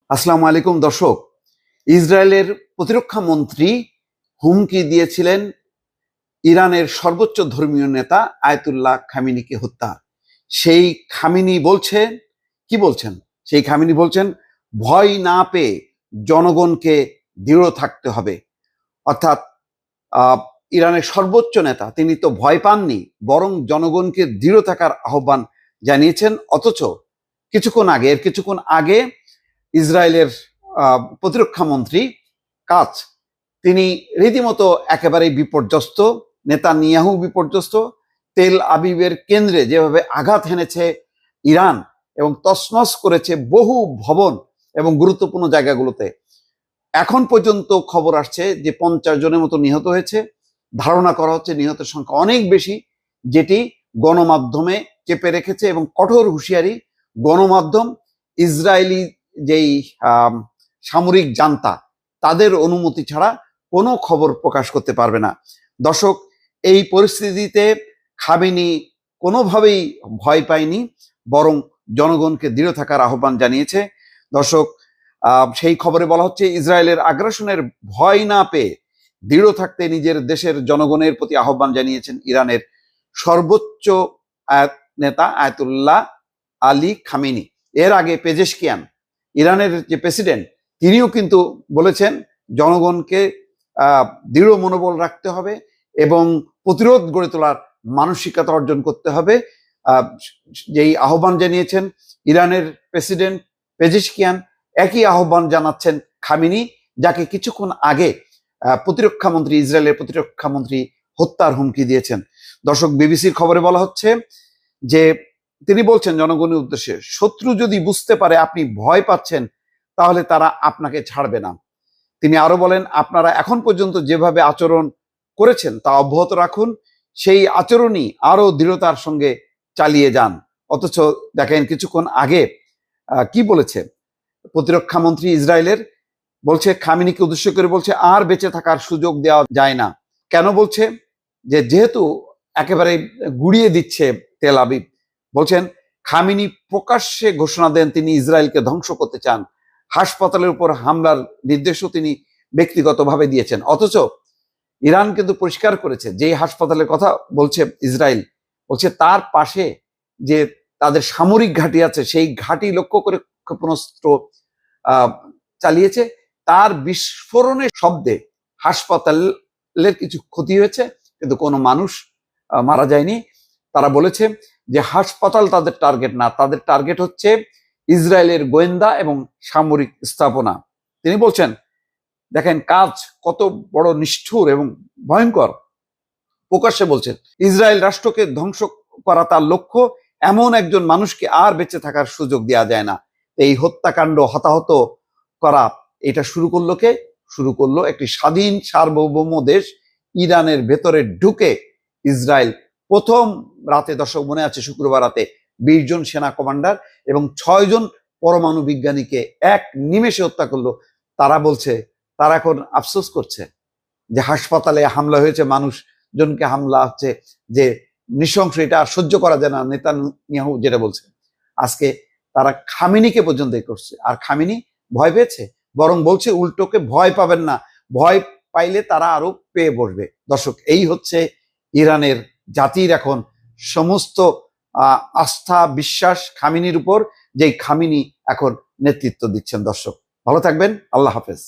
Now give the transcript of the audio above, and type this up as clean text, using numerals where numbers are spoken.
আসসালামু আলাইকুম দর্শক। ইসরায়েলের প্রতিরক্ষা মন্ত্রী হুমকি দিয়েছিলেন ইরানের সর্বোচ্চ ধর্মীয় নেতা আয়াতুল্লাহ খামিনিকে হত্যা। সেই খামিনি বলছেন, কি বলছেন? সেই খামিনি বলছেন ভয় না পেয়ে জনগণকে দৃঢ় থাকতে হবে। অর্থাৎ আহ, ইরানের সর্বোচ্চ নেতা তিনি তো ভয় পাননি, বরং জনগণকে দৃঢ় থাকার আহ্বান জানিয়েছেন। অথচ কিছুক্ষণ আগে ইসরায়েলের প্রতিরক্ষা মন্ত্রী কাজ তিনি রীতিমতো একেবারেই বিপর্যস্ত, নেতানিয়াহু বিপর্যস্ত। তেল আবিবের কেন্দ্রে যেভাবে আঘাত হেনেছে ইরান এবং তছনছ করেছে বহু ভবন এবং গুরুত্বপূর্ণ জায়গাগুলোতে, এখন পর্যন্ত খবর আসছে যে 50 জনের মতো নিহত হয়েছে। ধারণা করা হচ্ছে নিহতের সংখ্যা অনেক বেশি, যেটি গণমাধ্যমে চেপে রেখেছে এবং কঠোর হুঁশিয়ারি গণমাধ্যম ইসরায়েলি যেই সামরিক জান্তা তাদের অনুমতি ছাড়া কোনো খবর প্রকাশ করতে পারবে না। দর্শক, এই পরিস্থিতিতে খামেনি কোনোভাবেই ভয় পায়নি, বরং জনগণকে দৃঢ় থাকার আহ্বান জানিয়েছে। দর্শক, সেই খবরে বলা হচ্ছে ইসরায়েলের আগ্রাসনের ভয় না পেয়ে দৃঢ় থাকতে নিজের দেশের জনগণের প্রতি আহ্বান জানিয়েছেন ইরানের সর্বোচ্চ নেতা আয়াতুল্লাহ আলী খামেনি। এর আগে পেজেশকিয়ান, ইরানের যে প্রেসিডেন্ট, তিনিও কিন্তু বলেছেন জনগণকে দৃঢ় মনোবল রাখতে হবে এবং প্রতিরোধ গড়ে তোলার মানসিকতা অর্জন করতে হবে। যেই আহ্বান জানিয়েছেন ইরানের প্রেসিডেন্ট পেজেশকিয়ান, একই আহ্বান জানাচ্ছেন খামেনি, যাকে কিছুক্ষণ আগে ইসরায়েলের প্রতিরক্ষা মন্ত্রী হত্যার হুমকি দিয়েছেন। দর্শক, বিবিসির খবরে বলা হচ্ছে যে তিনি বলছেন জনগণের উদ্দেশ্যে, শত্রু যদি বুঝতে পারে আপনি ভয় পাচ্ছেন তাহলে তারা আপনাকে ছাড়বে না। তিনি আরো বলেন, আপনারা এখন পর্যন্ত যেভাবে আচরণ করেছেন তা অব্যাহত রাখুন, সেই আচরণই আরো দৃঢ়তার সঙ্গে চালিয়ে যান। অথচ দেখেন কিছুক্ষণ আগে কি বলেছে প্রতিরক্ষা মন্ত্রী ইসরায়েলের, বলছে খামেনিকে উদ্দেশ্য করে বলছে আর বেঁচে থাকার সুযোগ দেওয়া যায় না। কেন বলছে? যেহেতু একেবারে গুড়িয়ে দিচ্ছে তেল আবিব। বলছেন খামেনি প্রকাশ্যে ঘোষণা দেন তিনি ইসরায়েলকে ধ্বংস করতে চান, হাসপাতালের উপর হামলার নির্দেশও তিনি ব্যক্তিগতভাবে দিয়েছেন। অথচ ইরান কিন্তু পরিষ্কার করেছে, যে হাসপাতালের কথা বলছে ইসরায়েল, বলছে তার পাশে যে তাদের সামরিক ঘাঁটি আছে সেই ঘাঁটি লক্ষ্য করে ক্ষেপণাস্ত্র চালিয়েছে। তার বিস্ফোরণের শব্দে হাসপাতালের কিছু ক্ষতি হয়েছে, কিন্তু কোনো মানুষ মারা যায়নি। তারা বলেছে যে হাসপাতাল তাদের টার্গেট না, তাদের টার্গেট হচ্ছে ইসরায়েলের গোয়েন্দা এবং সামরিক স্থাপনা। তিনি বলছেন দেখেন কাজ কত বড় নিষ্ঠুর এবং ভয়ঙ্কর। প্রকাশ্যে বলছেন ইসরায়েল রাষ্ট্রকে ধ্বংস করা তার লক্ষ্য, এমন একজন মানুষকে আর বেঁচে থাকার সুযোগ দেওয়া যায় না। এই হত্যাকাণ্ড হতাহত করা এটা শুরু করলো একটি স্বাধীন সার্বভৌম দেশ ইরানের ভেতরে ঢুকে। ইসরায়েল প্রথম রাতে, দর্শক মনে আছে, শুক্রবার রাতে 20 জন সেনা কমান্ডার এবং 6 জন পরমাণু বিজ্ঞানীকে এক নিমেষে হত্যা করলো। তারা বলছে, তারা এখন আফসোস করছে যে হাসপাতালে হামলা হয়েছে, মানুষজনকে হামলা হচ্ছে, যে নৃশংস, এটা আর সহ্য করা যায় না। নেতানিয়াহু যেটা বলছে, আজকে তারা খামেনিকে পর্যন্ত করছে, আর খামেনি ভয় পেয়েছে, বরং বলছে উল্টোকে ভয় পাবেন না, ভয় পাইলে তারা আরো পেয়ে বসবে। দর্শক, এই হচ্ছে ইরানের জাতির এখন সমস্ত আস্থা বিশ্বাস খামেনির উপর, যেই খামেনি এখন নেতৃত্ব দিচ্ছেন। দর্শক, ভালো থাকবেন। আল্লাহ হাফেজ।